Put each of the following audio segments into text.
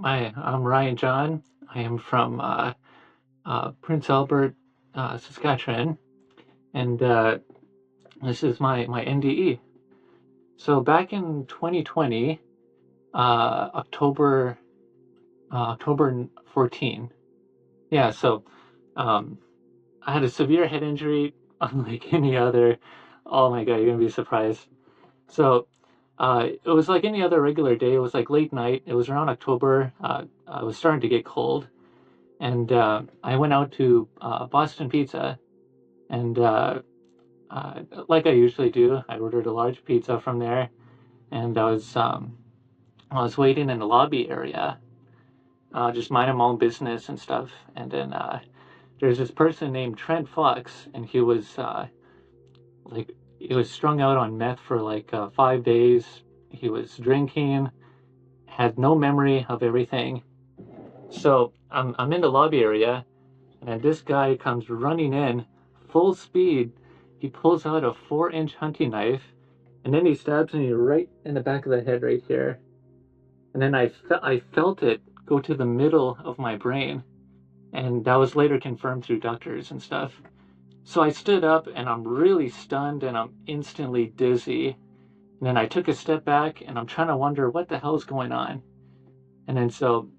Hi, I'm Ryan John. I am from Prince Albert, Saskatchewan, and this is my NDE. So back in 2020, October October 14. Yeah, so um, I had a severe head injury, unlike any other. Oh my God, you're gonna be surprised. So it was like any other regular day. It was like late night. It was around October. It was starting to get cold. And I went out to Boston Pizza, and like I usually do, I ordered a large pizza from there, and I was waiting in the lobby area, just minding my own business and stuff. And then there's this person named Trent Fox, and like he was strung out on meth for like 5 days. He was drinking, had no memory of everything. So I'm in the lobby area, and this guy comes running in full speed. He pulls out a 4-inch hunting knife, and then he stabs me right in the back of the head right here. And then I felt it go to the middle of my brain, and that was later confirmed through doctors and stuff. So I stood up, and I'm really stunned, and I'm instantly dizzy. And then I took a step back, and I'm trying to wonder what the hell's going on. And then so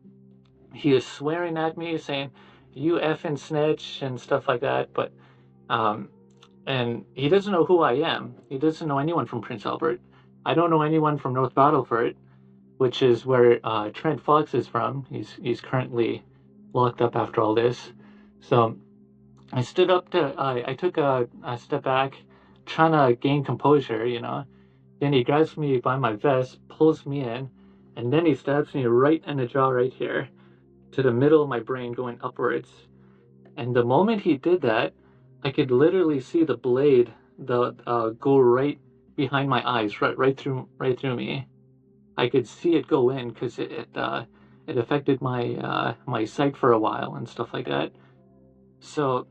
he is swearing at me, saying, "You effing snitch," and stuff like that. But um, and he doesn't know who I am. He doesn't know anyone from Prince Albert. I don't know anyone from North Battleford, which is where Trent Fox is from. He's currently locked up after all this. So I stood up to. I took a step back, trying to gain composure. Then he grabs me by my vest, pulls me in, and then he stabs me right in the jaw right here, to the middle of my brain, going upwards. And the moment he did that, I could literally see the blade go right behind my eyes, right through me. I could see it go in because it affected my sight for a while and stuff like that. So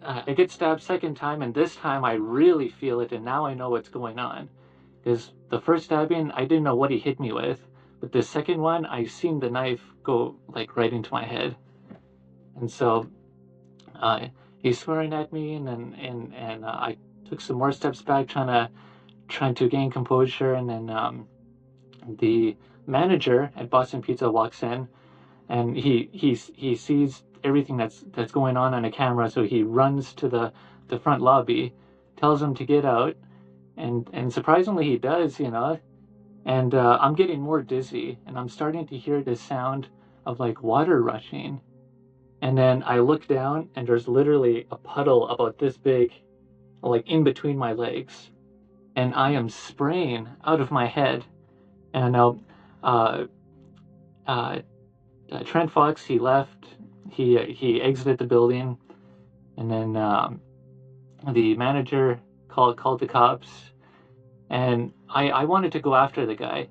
I get stabbed second time, and this time I really feel it, and now I know what's going on. Because the first stabbing, I didn't know what he hit me with, but the second one, I seen the knife go like right into my head, and so uh, he's swearing at me, and I took some more steps back, trying to gain composure, and then the manager at Boston Pizza walks in, and he sees everything that's going on a camera, so he runs to the front lobby, tells him to get out, and surprisingly he does, and I'm getting more dizzy, and I'm starting to hear the sound of like water rushing. And then I look down, and there's literally a puddle about this big, like in between my legs, and I am spraying out of my head. And now, uh, uh, Trent Fox, he left. He exited the building, and then the manager called the cops, and I wanted to go after the guy.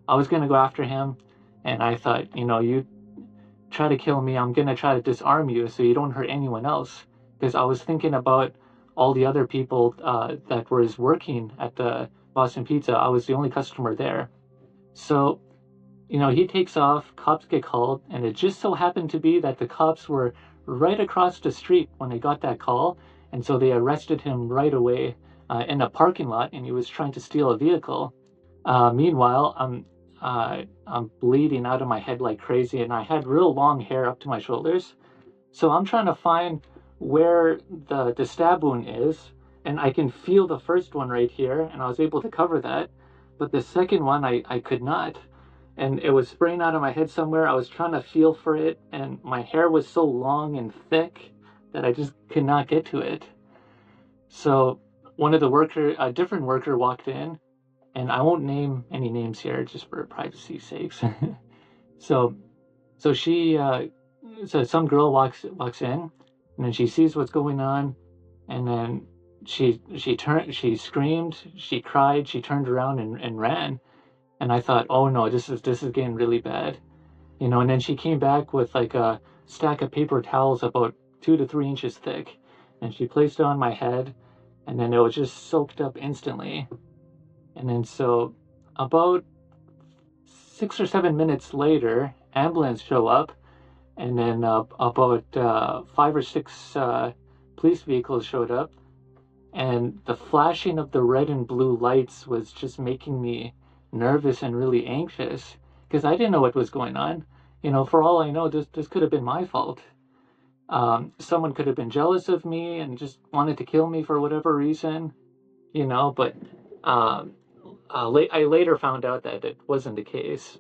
I was gonna go after him, and I thought, you try to kill me, I'm gonna try to disarm you so you don't hurt anyone else. Because I was thinking about all the other people that was working at the Boston Pizza. I was the only customer there. So, he takes off, cops get called, and it just so happened to be that the cops were right across the street when they got that call. And so they arrested him right away in a parking lot, and he was trying to steal a vehicle. Meanwhile, I'm bleeding out of my head like crazy, and I had real long hair up to my shoulders. So I'm trying to find where the stab wound is, and I can feel the first one right here, and I was able to cover that. But the second one, I could not. And it was spraying out of my head somewhere. I was trying to feel for it, and my hair was so long and thick that I just could not get to it. So a different worker walked in, and I won't name any names here just for privacy sakes. so so she so some girl walks in, and then she sees what's going on, and then she screamed, she cried, she turned around and ran. And I thought, oh no, this is getting really bad. And then she came back with like a stack of paper towels about 2 to 3 inches thick, and she placed it on my head, and then it was just soaked up instantly. And then so about 6 or 7 minutes later, ambulance show up, and then about 5 or 6 police vehicles showed up, and the flashing of the red and blue lights was just making me nervous and really anxious because I didn't know what was going on. For all I know, this could have been my fault. Someone could have been jealous of me and just wanted to kill me for whatever reason, but I later found out that it wasn't the case.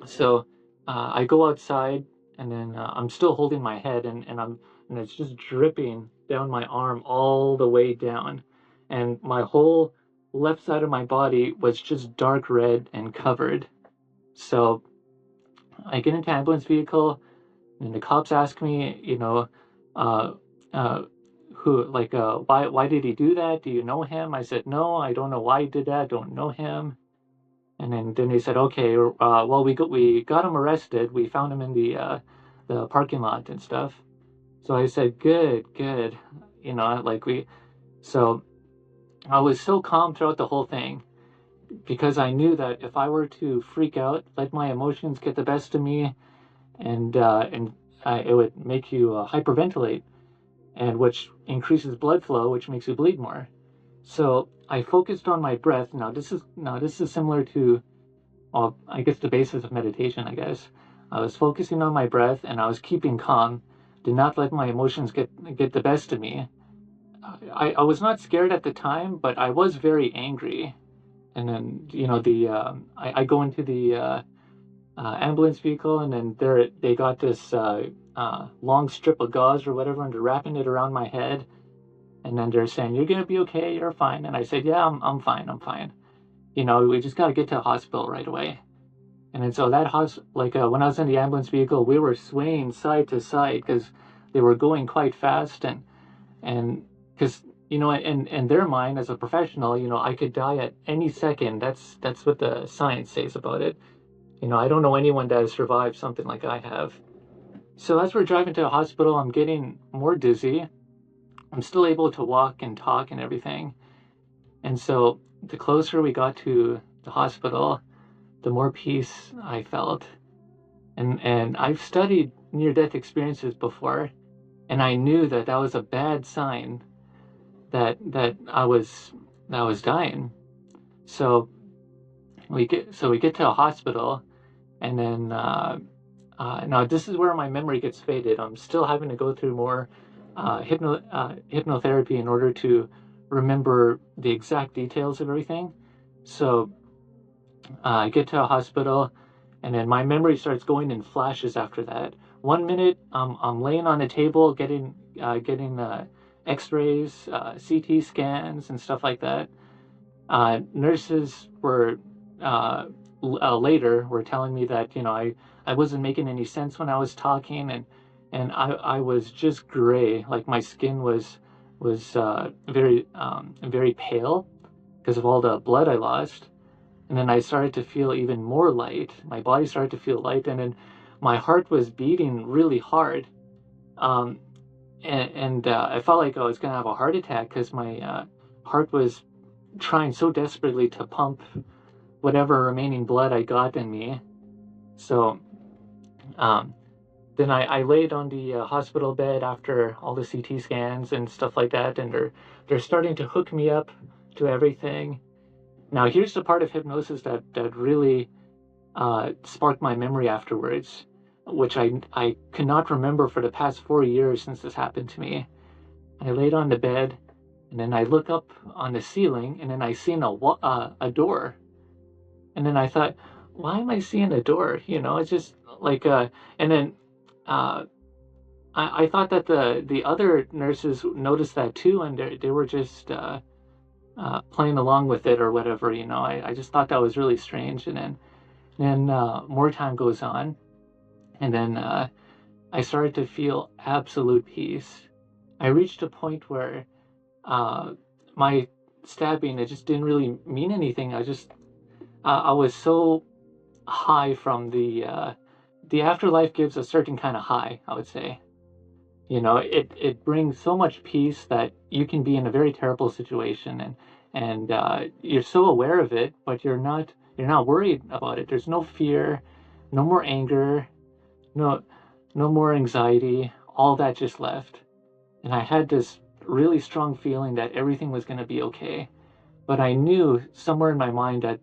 So I go outside, and then I'm still holding my head, and it's just dripping down my arm all the way down, and my whole left side of my body was just dark red and covered. So I get into ambulance vehicle, and the cops ask me, uh, uh, why did he do that? Do you know him? I said, no, I don't know why he did that. Don't know him. And then they said, okay, well, we got him arrested. We found him in the parking lot and stuff. So I said, good. So I was so calm throughout the whole thing because I knew that if I were to freak out, let my emotions get the best of me, and it would make you hyperventilate, and which increases blood flow, which makes you bleed more. So I focused on my breath. Now this is similar to, well, I guess the basis of meditation, I guess. I was focusing on my breath, and I was keeping calm. Did not let my emotions get the best of me. I was not scared at the time, but I was very angry. And then I go into the ambulance vehicle, and then they got this long strip of gauze or whatever, and they're wrapping it around my head. And then they're saying, "You're gonna be okay. You're fine." And I said, "Yeah, I'm fine. I'm fine. We just got to get to the hospital right away." And then so when I was in the ambulance vehicle, we were swaying side to side because they were going quite fast, and because in their mind as a professional, I could die at any second. That's what the science says about it. I don't know anyone that has survived something like I have. So as we're driving to the hospital, I'm getting more dizzy. I'm still able to walk and talk and everything. And so the closer we got to the hospital, the more peace I felt. And I've studied near-death experiences before, and I knew that was a bad sign that I was dying. So we get to a hospital, and then now this is where my memory gets faded. I'm still having to go through more hypnotherapy in order to remember the exact details of everything. So I get to a hospital, and then my memory starts going in flashes after that. 1 minute, I'm laying on a table getting X-rays, CT scans, and stuff like that. Nurses were later were telling me that I wasn't making any sense when I was talking, and I was just gray, like my skin was very very pale because of all the blood I lost. And then I started to feel even more light. My body started to feel light, and then my heart was beating really hard. And I felt like I was going to have a heart attack because my heart was trying so desperately to pump whatever remaining blood I got in me. So then I laid on the hospital bed after all the CT scans and stuff like that, and they're starting to hook me up to everything. Now, here's the part of hypnosis that really sparked my memory afterwards, which I cannot remember for the past 4 years since this happened to me. I laid on the bed, and then I look up on the ceiling, and then I seen a door. And then I thought, why am I seeing a door? It's just like, and then I thought that the other nurses noticed that too, and they were just playing along with it or whatever. I just thought that was really strange. And then more time goes on, and then I started to feel absolute peace. I reached a point where my stabbing, it just didn't really mean anything. I was so high from the afterlife gives a certain kind of high, I would say. It brings so much peace that you can be in a very terrible situation, and you're so aware of it, but you're not worried about it. There's no fear, no more anger, no, no more anxiety. All that just left, and I had this really strong feeling that everything was going to be okay. But I knew somewhere in my mind that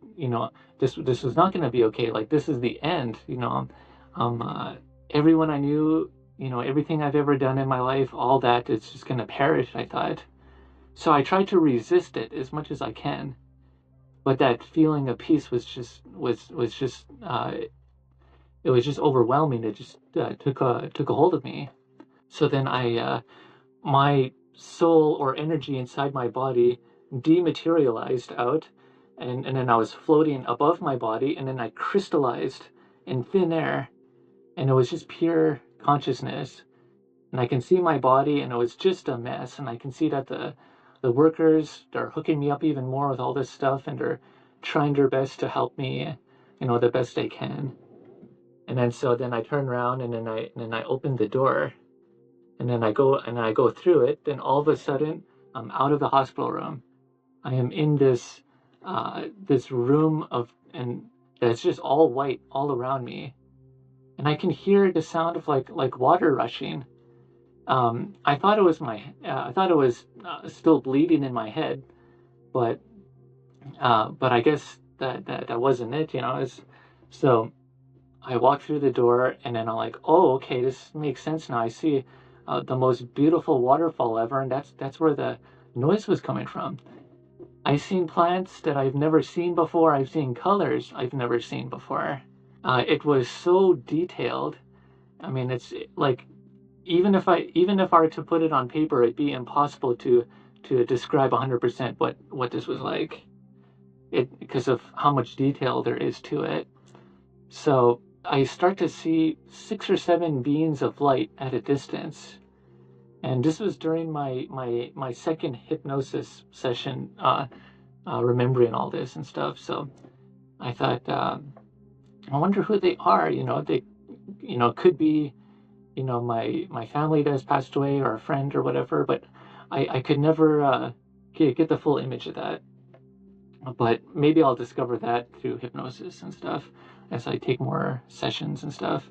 this was not going to be okay. Like, this is the end. Everyone I knew, everything I've ever done in my life, all that, it's just going to perish, I thought. So I tried to resist it as much as I can, but that feeling of peace was just it was just overwhelming. It just took a hold of me. So then my soul or energy inside my body dematerialized out, and then I was floating above my body, and then I crystallized in thin air, and it was just pure consciousness. And I can see my body, and it was just a mess. And I can see that the workers, they're hooking me up even more with all this stuff, and they're trying their best to help me, the best they can. And then so then I turn around, and then I open the door, and then I go through it. Then all of a sudden, I'm out of the hospital room. I am in this room and it's just all white all around me, and I can hear the sound of like water rushing. I thought it was still bleeding in my head, but I guess that wasn't it. So I walk through the door, and then I'm like, oh, okay, this makes sense now. I see the most beautiful waterfall ever, and that's where the noise was coming from. I've seen plants that I've never seen before. I've seen colors I've never seen before. It was so detailed. I mean, it's like, even if I were to put it on paper, it'd be impossible to describe 100% what this was like. Because of how much detail there is to it. So I start to see 6 or 7 beams of light at a distance, and this was during my second hypnosis session, remembering all this and stuff. So I thought, I wonder who they are. They, could be, my family that has passed away, or a friend or whatever. But I could never get the full image of that. But maybe I'll discover that through hypnosis and stuff as I take more sessions and stuff.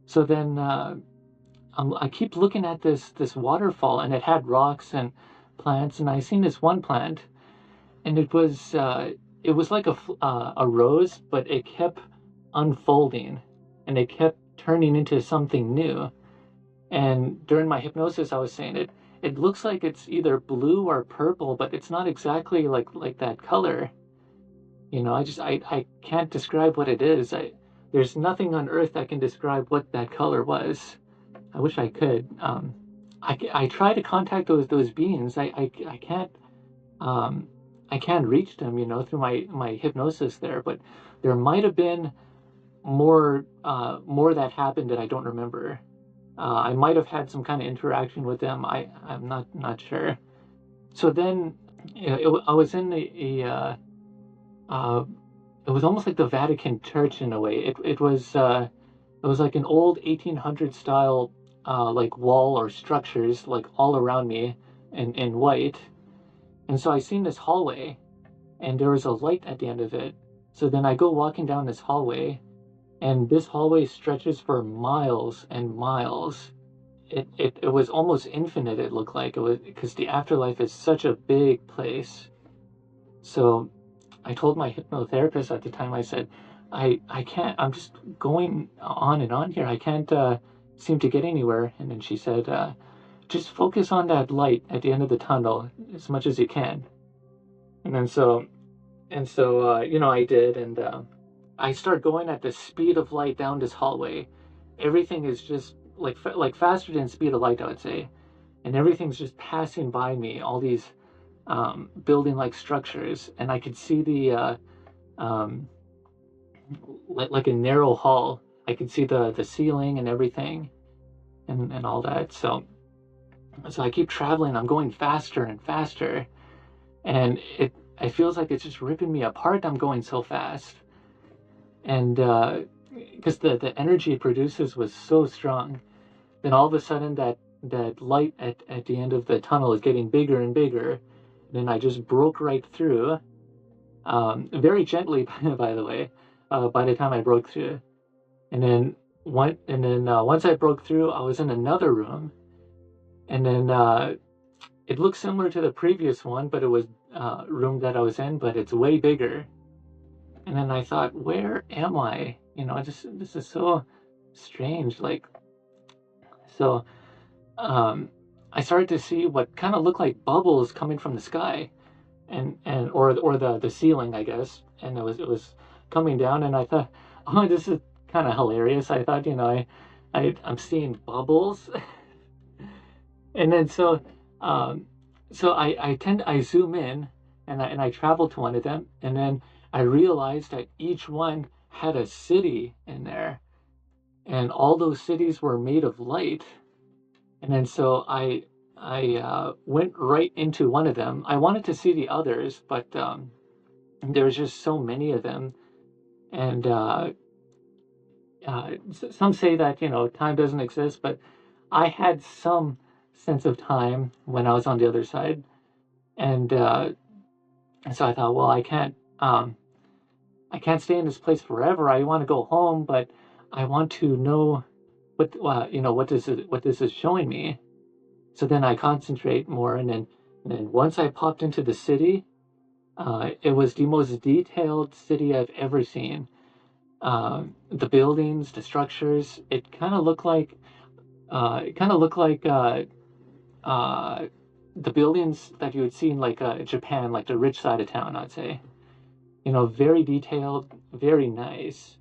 So then I keep looking at this waterfall, and it had rocks and plants, and I seen this one plant, and it was like a rose, but it kept unfolding, and it kept turning into something new. And during my hypnosis, I was saying it looks like it's either blue or purple, but it's not exactly like that color. I can't describe what it is. There's nothing on earth that can describe what that color was. I wish I could. I try to contact those beings. I can't. I can't reach them, through my hypnosis there. But there might have been more that happened that I don't remember. I might have had some kind of interaction with them. I'm not sure. So then, I was in uh, it was almost like the Vatican Church in a way. It was like an old 1800 style like wall or structures like all around me in white. And so I seen this hallway, and there was a light at the end of it. So then I go walking down this hallway, and this hallway stretches for miles and miles. It was almost infinite. It looked like it was, because the afterlife is such a big place. So I told my hypnotherapist at the time, I said, I can't, I'm just going on and on here. I can't seem to get anywhere. And then she said, just focus on that light at the end of the tunnel as much as you can. And then I did. And I start going at the speed of light down this hallway. Everything is just like faster than speed of light, I would say. And everything's just passing by me, all these building-like structures, and I could see the like a narrow hall. I could see the ceiling and everything, and all that. So I keep traveling. I'm going faster and faster, and it feels like it's just ripping me apart. I'm going so fast, and because the energy it produces was so strong. Then all of a sudden that light at the end of the tunnel is getting bigger and bigger. Then I just broke right through, very gently, by the way, by the time I broke through. And then once I broke through, I was in another room, and then it looked similar to the previous one, but it was room that I was in, but it's way bigger. And then I thought, where am I? This is so strange. Like, so I started to see what kind of looked like bubbles coming from the sky, and or the ceiling, I guess. And it was coming down, and I thought, oh, this is kind of hilarious. I thought, I'm seeing bubbles. And then um, so I zoom in, and I travel to one of them, and then I realized that each one had a city in there, and all those cities were made of light. And then so I went right into one of them. I wanted to see the others, but there was just so many of them, and some say that time doesn't exist, but I had some sense of time when I was on the other side, and so I thought, well, I can't stay in this place forever. I want to go home, but I want to know what this is showing me. So then I concentrate more, and then once I popped into the city, it was the most detailed city I've ever seen. The buildings, the structures, it kind of looked like uh, the buildings that you would see in like Japan, like the rich side of town, I'd say. Very detailed, very nice,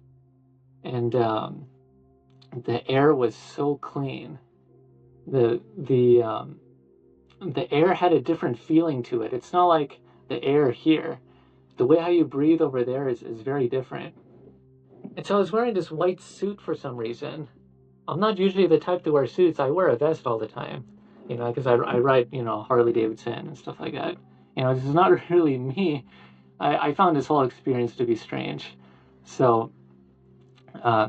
and the air was so clean. The air had a different feeling to it. It's not like the air here. The way how you breathe over there is very different. And so I was wearing this white suit for some reason. I'm not usually the type to wear suits. I wear a vest all the time, because I ride, Harley Davidson and stuff like that. This is not really me. I found this whole experience to be strange. So uh,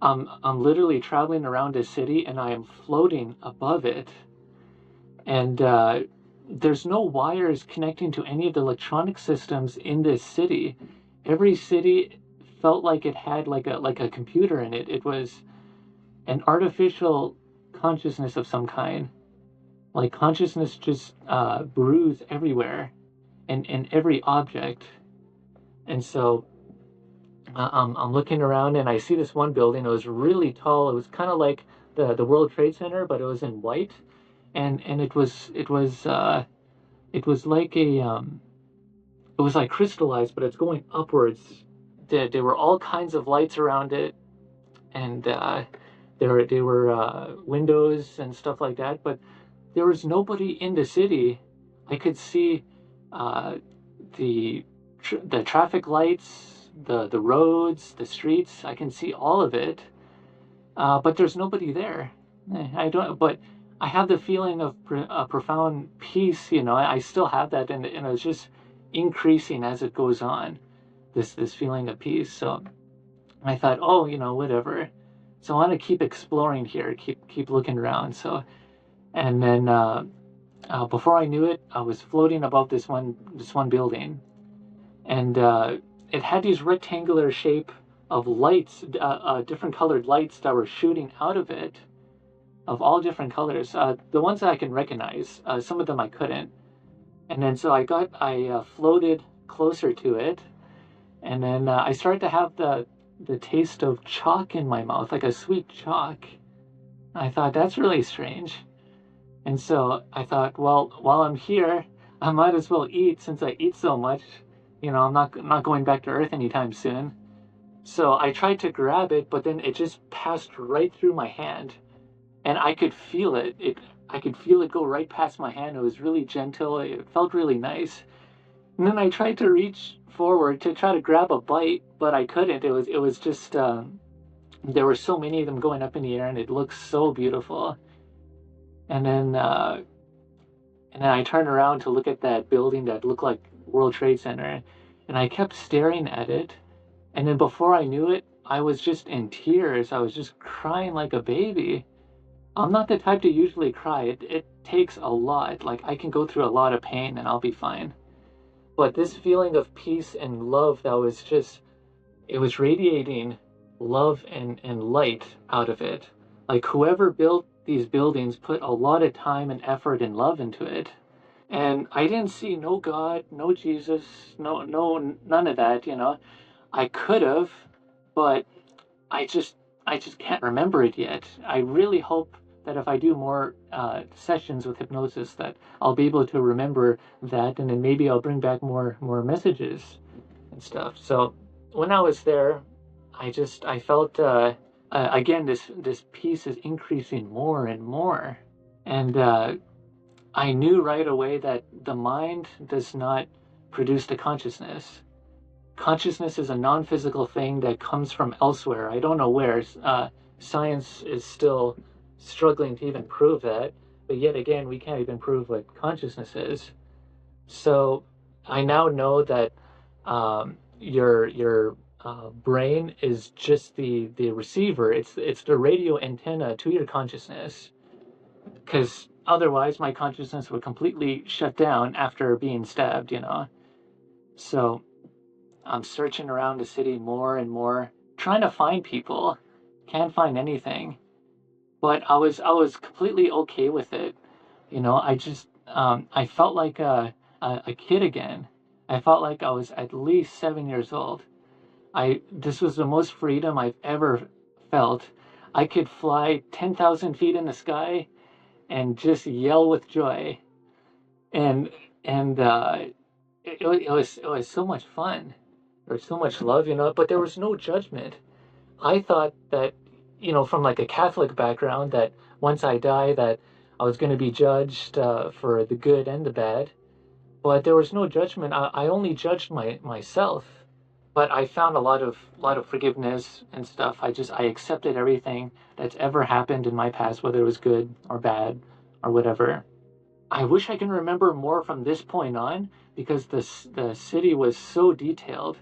I'm literally traveling around a city, and I am floating above it, and there's no wires connecting to any of the electronic systems in this city. Every city felt like it had like a computer in it. It was an artificial consciousness of some kind. Like consciousness just brews everywhere and in every object. And so I'm looking around, and I see this one building. It was really tall. It was kind of like the World Trade Center, but it was in white, and it was like it was like crystallized, but it's going upwards. There were all kinds of lights around it, and there were windows and stuff like that, but there was nobody in the city. I could see uh, the traffic lights, the roads, the streets. I can see all of it, but there's nobody there. I don't. But I have the feeling of profound peace. I still have that, and it's just increasing as it goes on. This feeling of peace. So I thought, oh, whatever. So I want to keep exploring here, keep looking around. So, and then before I knew it, I was floating above this one building, and it had these rectangular shape of lights, different colored lights that were shooting out of it, of all different colors. The ones that I can recognize, some of them I couldn't. And then so I floated closer to it, and then I started to have the taste of chalk in my mouth, like a sweet chalk. I thought, that's really strange. And so I thought, well, while I'm here, I might as well eat, since I eat so much. I'm not going back to Earth anytime soon. So I tried to grab it, but then it just passed right through my hand, and I could feel it. I could feel it go right past my hand. It was really gentle. It felt really nice. And then I tried to reach forward to try to grab a bite, but I couldn't. It was just there were so many of them going up in the air, and it looked so beautiful. And then I turned around to look at that building that looked like World Trade Center, and I kept staring at it. And then before I knew it, I was just in tears. I was just crying like a baby. I'm not the type to usually cry. It takes a lot. Like, I can go through a lot of pain and I'll be fine. But this feeling of peace and love that was just, it was radiating love and light out of it. Like whoever built these buildings put a lot of time and effort and love into it. And I didn't see no God, no Jesus, none of that, you know. I could have, but I just I just can't remember it yet. I really hope that if I do more sessions with hypnosis, that I'll be able to remember that, and then maybe I'll bring back more messages and stuff. So when I was there, I felt again this peace is increasing more and more, and I knew right away that the mind does not produce the consciousness. Consciousness is a non-physical thing that comes from elsewhere. I don't know where. Science is still struggling to even prove that, but yet again, we can't even prove what consciousness is. So I now know that your brain is just the receiver. It's the radio antenna to your consciousness. Because otherwise, my consciousness would completely shut down after being stabbed. You know. So I'm searching around the city more and more, trying to find people. Can't find anything. But I was completely okay with it. You know, I felt like a kid again. I felt like I was at least 7 years old. This was the most freedom I've ever felt. I could fly 10,000 feet in the sky and just yell with joy. And it was so much fun. There was so much love, you know, but there was no judgment. I thought that, you know, from like a Catholic background, that once I die, that I was going to be judged for the good and the bad. But there was no judgment. I only judged myself. But I found a lot of forgiveness and stuff. I accepted everything that's ever happened in my past, whether it was good or bad or whatever. I wish I can remember more from this point on because the city was so detailed.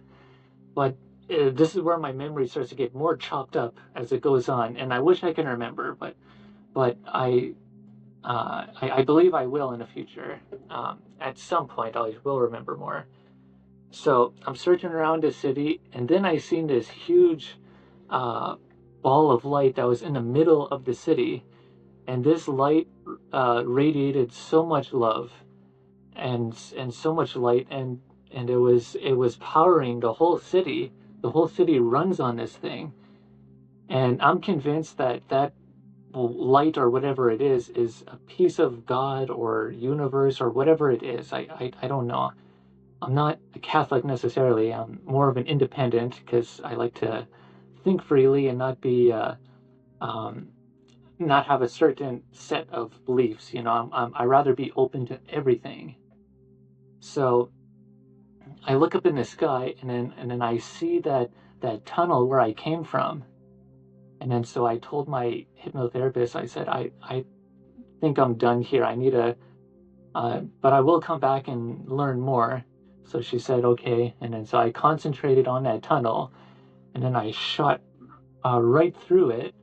But this is where my memory starts to get more chopped up as it goes on, and I wish I can remember, but I believe I will in the future. At some point, I will remember more. So I'm searching around the city, and then I seen this huge uh, ball of light that was in the middle of the city, and this light radiated so much love and so much light, and it was powering the whole city. The whole city runs on this thing, and I'm convinced that that light or whatever it is a piece of God or universe or whatever it is. I don't know. I'm not a Catholic necessarily. I'm more of an independent because I like to think freely and um, not have a certain set of beliefs. You know, I rather be open to everything. So I look up in the sky, and then I see that tunnel where I came from. And then so I told my hypnotherapist, I said, I think I'm done here. I need but I will come back and learn more. So she said, okay. And then so I concentrated on that tunnel, and then I shot right through it.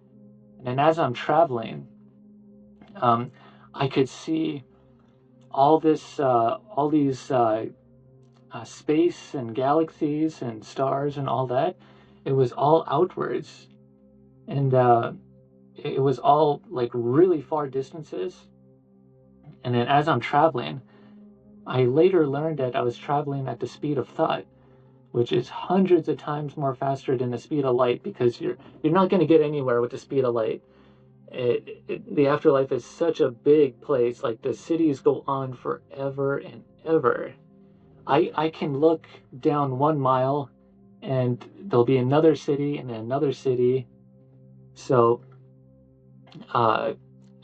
And then as I'm traveling, um, I could see all these space and galaxies and stars and all that. It was all outwards, and it was all like really far distances. And then as I'm traveling, I later learned that I was traveling at the speed of thought, which is hundreds of times more faster than the speed of light, because you're not going to get anywhere with the speed of light. The afterlife is such a big place. Like the cities go on forever and ever. I can look down 1 mile and there'll be another city and another city. So uh,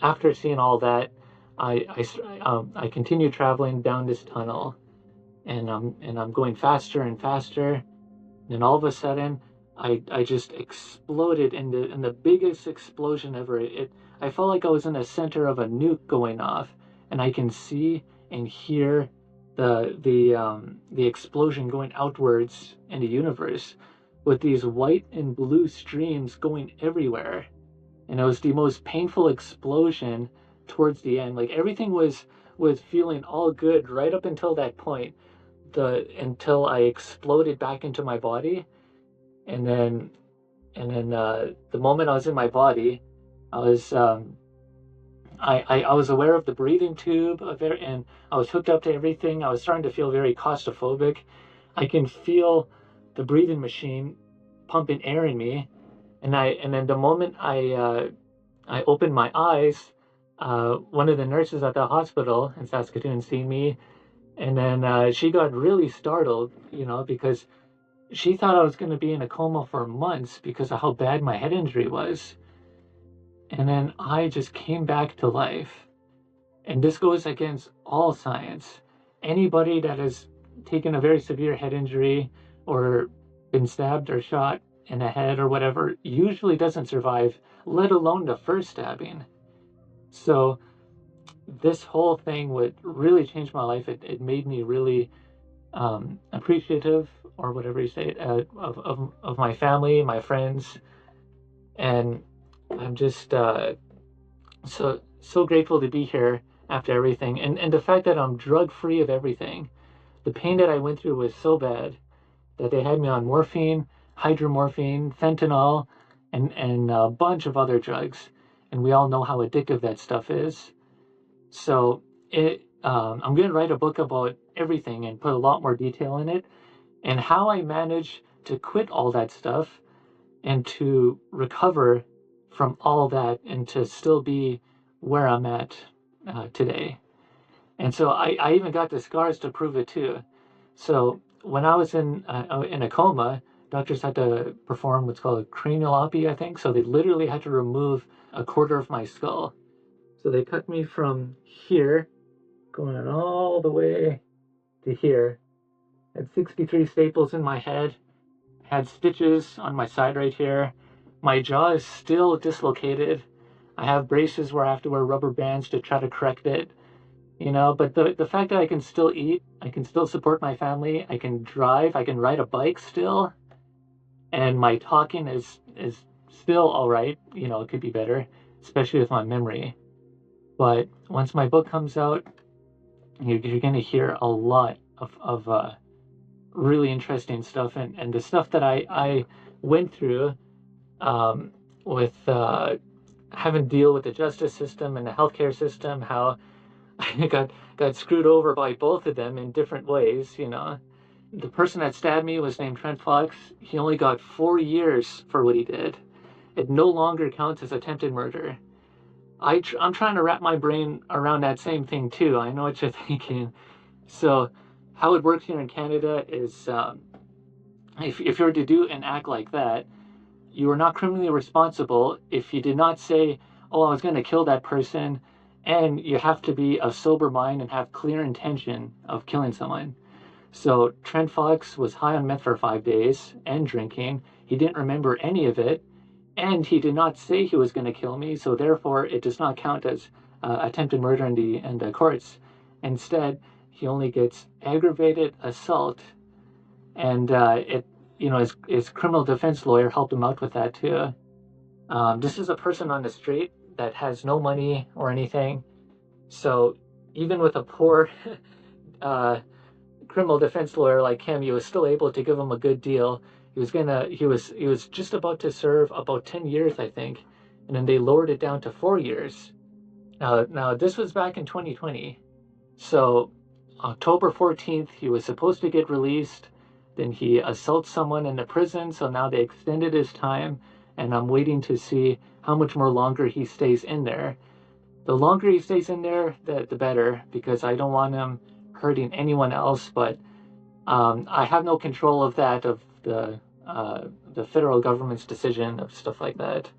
after seeing all that, I continue traveling down this tunnel, and I'm going faster and faster. And all of a sudden, I just exploded in the biggest explosion ever. I felt like I was in the center of a nuke going off, and I can see and hear the explosion going outwards in the universe, with these white and blue streams going everywhere. And it was the most painful explosion towards the end. Like everything was feeling all good right up until that point, the until I exploded back into my body. And then And then the moment I was in my body, I was I was aware of the breathing tube of it, and I was hooked up to everything. I was starting to feel very claustrophobic. I can feel the breathing machine pumping air in me, and then the moment I opened my eyes, one of the nurses at the hospital in Saskatoon seen me, and then she got really startled, because she thought I was going to be in a coma for months because of how bad my head injury was. And then I just came back to life. And this goes against all science. Anybody that has taken a very severe head injury or been stabbed or shot in the head or whatever usually doesn't survive, let alone the first stabbing. So this whole thing would really change my life. It made me really appreciative, or whatever you say, of my family, my friends, and I'm just so grateful to be here after everything, and the fact that I'm drug free of everything. The pain that I went through was so bad that they had me on morphine, hydromorphine, fentanyl, and a bunch of other drugs, and we all know how addictive that stuff is. So I'm going to write a book about everything and put a lot more detail in it, and how I managed to quit all that stuff and to recover from all that and to still be where I'm at today. And so I even got the scars to prove it too. So when I was in a coma, doctors had to perform what's called a cranialopy, I think. So they literally had to remove a quarter of my skull. So they cut me from here, going all the way to here. Had 63 staples in my head, had stitches on my side right here. My jaw is still dislocated. I have braces where I have to wear rubber bands to try to correct it. But the fact that I can still eat, I can still support my family, I can drive, I can ride a bike still, and my talking is still all right. It could be better, especially with my memory. But once my book comes out, you're going to hear a lot of really interesting stuff, and the stuff that I went through with having to deal with the justice system and the healthcare system, how I got screwed over by both of them in different ways. The person that stabbed me was named Trent Fox. He only got 4 years for what he did. It no longer counts as attempted murder. I'm trying to wrap my brain around that same thing too. I know what you're thinking. So how it works here in Canada is if you were to do an act like that, you are not criminally responsible if you did not say, oh, I was going to kill that person, and you have to be of sober mind and have clear intention of killing someone. So Trent Fox was high on meth for 5 days and drinking. He didn't remember any of it, and he did not say he was going to kill me, so therefore it does not count as attempted murder in the courts. Instead, he only gets aggravated assault, and his criminal defense lawyer helped him out with that too. This is a person on the street that has no money or anything, so even with a poor criminal defense lawyer like him, he was still able to give him a good deal. He was just about to serve about 10 years, I think, and then they lowered it down to 4 years. Now this was back in 2020, so October 14th he was supposed to get released. Then he assaults someone in the prison, so now they extended his time, and I'm waiting to see how much more longer he stays in there. The longer he stays in there, the better, because I don't want him hurting anyone else. But I have no control of that, of the federal government's decision of stuff like that.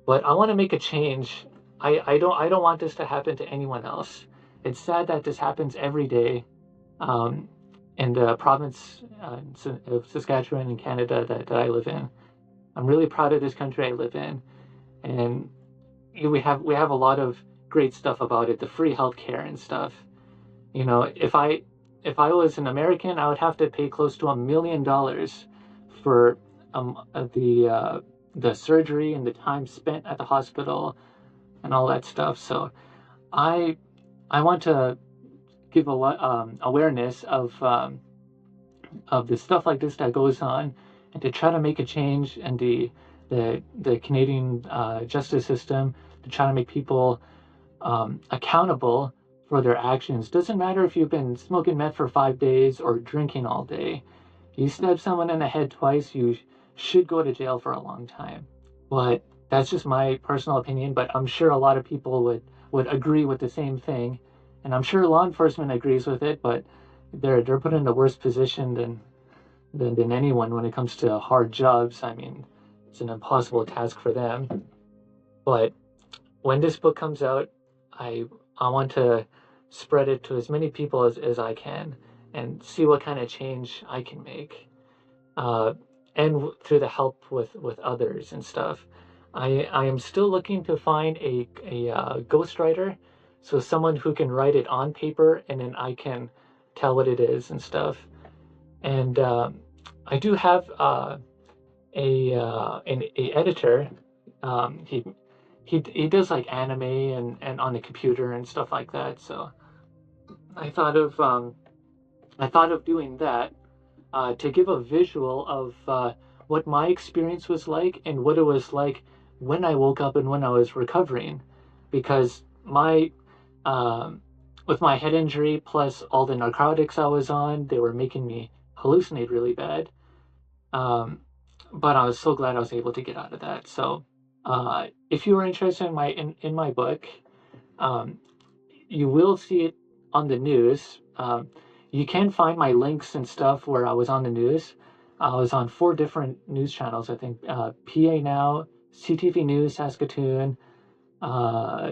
But I want to make a change. I don't want this to happen to anyone else. It's sad that this happens every day. In the province of Saskatchewan in Canada that I live in. I'm really proud of this country I live in, and we have a lot of great stuff about it, the free healthcare and stuff. If I was an American, I would have to pay close to $1 million for the surgery and the time spent at the hospital and all that stuff. So I want to give a lot awareness of the stuff like this that goes on, and to try to make a change and to the Canadian justice system to try to make people accountable for their actions. Doesn't matter if you've been smoking meth for 5 days or drinking all day. You stab someone in the head twice, you should go to jail for a long time. But that's just my personal opinion. But I'm sure a lot of people would agree with the same thing, and I'm sure law enforcement agrees with it. But they're put in a worse position than anyone when it comes to hard jobs. I mean, it's an impossible task for them. But when this book comes out, I I want to spread it to as many people as I can and see what kind of change I can make. Uh, and through the help with others and stuff. I am still looking to find a ghostwriter, so someone who can write it on paper and then I can tell what it is and stuff. And I do have a editor. He does like anime and on the computer and stuff like that. So I thought of doing that to give a visual of what my experience was like and what it was like when I woke up and when I was recovering, because my with my head injury plus all the narcotics I was on, they were making me hallucinate really bad. Um, but I was so glad I was able to get out of that. So, if you are interested in my book, um, you will see it on the news. You can find my links and stuff where I was on the news. I was on 4 different news channels. I think PA Now, CTV News, Saskatoon, uh,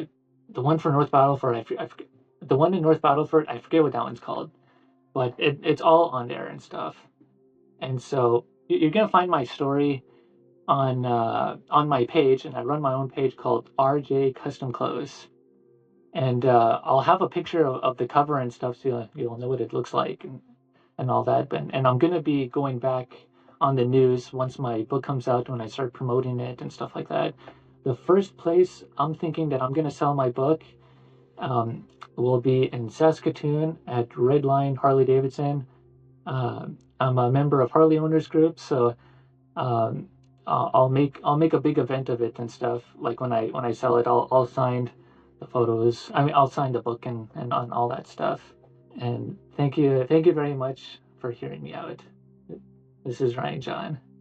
the one for North Battleford. I forget, the one in North Battleford. I forget what that one's called, but it's all on there and stuff. And so you're gonna find my story on my page, and I run my own page called RJ Custom Clothes. And I'll have a picture of the cover and stuff, so you'll know what it looks like and all that. And I'm gonna be going back on the news once my book comes out, when I start promoting it and stuff like that. The first place I'm thinking that I'm gonna sell my book um, will be in Saskatoon at Red Line Harley Davidson. I'm a member of Harley Owners Group, so um, I'll make a big event of it and stuff. Like when I sell it, I'll sign the photos. I mean, I'll sign the book and on all that stuff. And thank you very much for hearing me out. This is Ryan John.